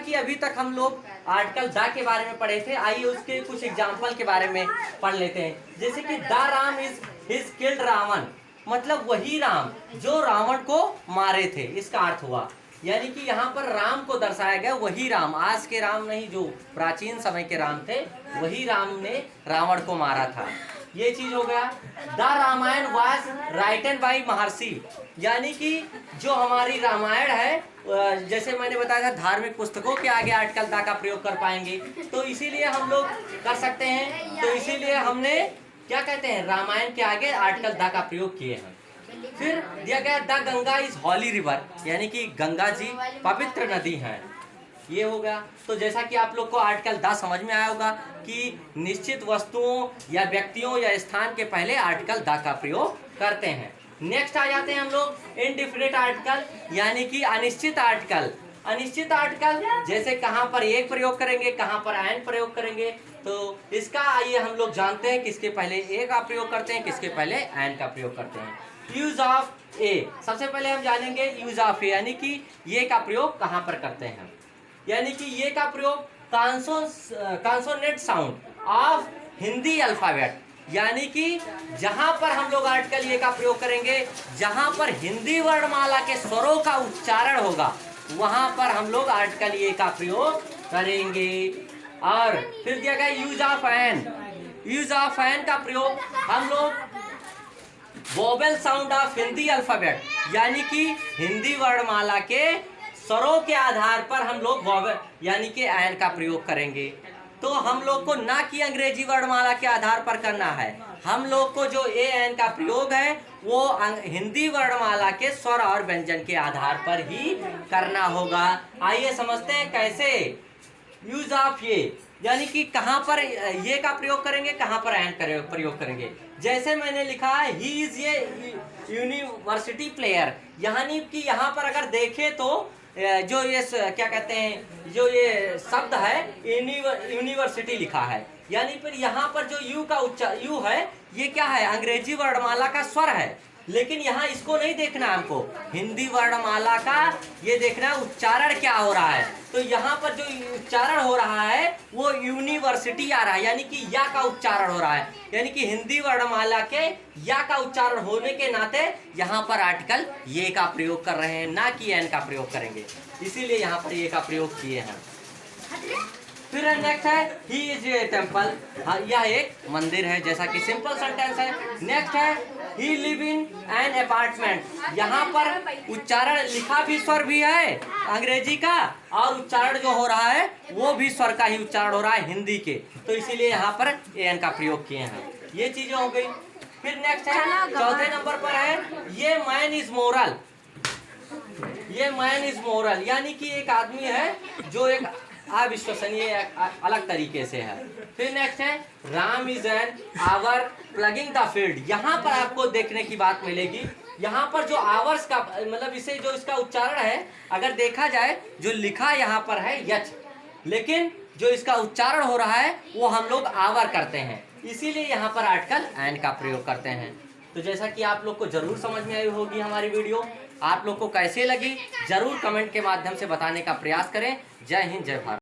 कि अभी तक हम लोग आर्टिकल द के बारे में पढ़े थे, आइए उसके कुछ एग्जाम्पल के बारे में पढ़ लेते हैं। जैसे कि the Ram is killed Ravan, मतलब वही राम जो रावण को मारे थे, इसका अर्थ हुआ। यानी कि यहाँ पर राम को दर्शाया गया, वही राम, आज के राम नहीं, जो प्राचीन समय के राम थे, वही राम ने रावण को मारा था। ये चीज हो गया। The Ramayan was written by Maharshi, यानी कि जो हमारी रामायण है, जैसे मैंने बताया था धार्मिक पुस्तकों के आगे आर्टिकल द का प्रयोग कर पाएंगे, तो इसीलिए हम लोग कर सकते हैं। तो इसीलिए हमने क्या कहते हैं, रामायण के आगे आर्टिकल द का प्रयोग किए हैं। फिर दिया गया the Ganga is holy river, यानी कि गंगा जी पवित्र नदी है। ये हो गया। तो जैसा कि आप लोग को आर्टिकल द समझ में आया होगा कि निश्चित वस्तुओं या व्यक्तियों या स्थान के पहले आर्टिकल द का प्रयोग करते हैं। नेक्स्ट आ जाते हैं हम लोग इनडिफिनिट आर्टिकल, यानी कि अनिश्चित आर्टिकल। अनिश्चित आर्टिकल जैसे कहाँ पर एक प्रयोग करेंगे, कहाँ पर एन प्रयोग करेंगे, तो इसका आइए हम लोग जानते हैं किसके पहले ए का प्रयोग करते हैं, किसके पहले एन का प्रयोग करते हैं। यूज ऑफ ए, सबसे पहले हम जानेंगे यूज ऑफ ए, यानी कि ये का प्रयोग कहाँ पर करते हैं। यानी कि ये का प्रयोग consonant sound of Hindi alphabet, यानी कि जहां पर हम लोग आर्टिकल ये का प्रयोग करेंगे, जहां पर हिंदी वर्णमाला के स्वरों का उच्चारण होगा, वहां पर हम लोग आर्टिकल ये का प्रयोग करेंगे। और फिर दिया गया use of an. Use of an का प्रयोग हम लोग vowel sound of Hindi alphabet, यानी कि हिंदी वर्णमाला के स्वरों के आधार पर हम लोग वोवेल यानी कि एन का प्रयोग करेंगे। तो हम लोग को ना कि अंग्रेजी वर्णमाला के आधार पर करना है, हम लोग को जो ए एन का प्रयोग है वो हिंदी वर्णमाला के स्वर और व्यंजन के आधार पर ही करना होगा। आइए समझते हैं कैसे। यूज ऑफ ये, यानी कि कहाँ पर ये का प्रयोग करेंगे, कहाँ पर एन प्रयोग करेंगे। जैसे मैंने लिखा है ही इज ये यूनिवर्सिटी प्लेयर, यानी कि यहाँ पर अगर देखें तो जो ये क्या कहते हैं, जो ये शब्द है यूनिवर्सिटी लिखा है, यानी फिर यहाँ पर जो यू का यू है, ये क्या है, अंग्रेजी वर्णमाला का स्वर है। लेकिन यहाँ इसको नहीं देखना हमको, हिंदी वर्णमाला का ये देखना उच्चारण क्या हो रहा है। तो यहाँ पर जो उच्चारण हो रहा है वो यूनिवर्सिटी आ रहा है, यानी कि या का उच्चारण हो रहा है, यानी कि हिंदी वर्णमाला के या का उच्चारण होने के नाते यहाँ पर आर्टिकल ये का प्रयोग कर रहे हैं, ना कि एन का प्रयोग करेंगे, इसीलिए यहाँ पर ये का प्रयोग किए हैं। फिर नेक्स्ट है ही इज ए टेम्पल, यह एक मंदिर है, जैसा कि सिंपल सेंटेंस है। नेक्स्ट है he live in an apartment, यहाँ पर उच्चारण लिखा भी स्वर भी है अंग्रेजी का, और उच्चारण जो हो रहा है वो भी स्वर का ही उच्चारण हो रहा है हिंदी के, तो इसीलिए यहाँ पर एन का प्रयोग किए हैं। ये चीजें हो गई। फिर नेक्स्ट है चौथे नंबर पर है ये मैन इज मोरल। ये मैन इज मोरल, यानी कि एक आदमी है जो एक अविश्वसनीय अलग तरीके से है। फिर नेक्स्ट है Ram is an hour plugging the field, यहाँ पर आपको देखने की बात मिलेगी, यहाँ पर जो आवर्स का मतलब इसे जो इसका उच्चारण है, अगर देखा जाए जो लिखा यहाँ पर है यच, लेकिन जो इसका उच्चारण हो रहा है वो हम लोग आवर करते हैं, इसीलिए यहाँ पर आर्टिकल एन का प्रयोग करते हैं। तो जैसा कि आप लोग को जरूर समझ में आई होगी हमारी वीडियो, आप लोग को कैसे लगी जरूर कमेंट के माध्यम से बताने का प्रयास करें। जय हिंद, जय भारत।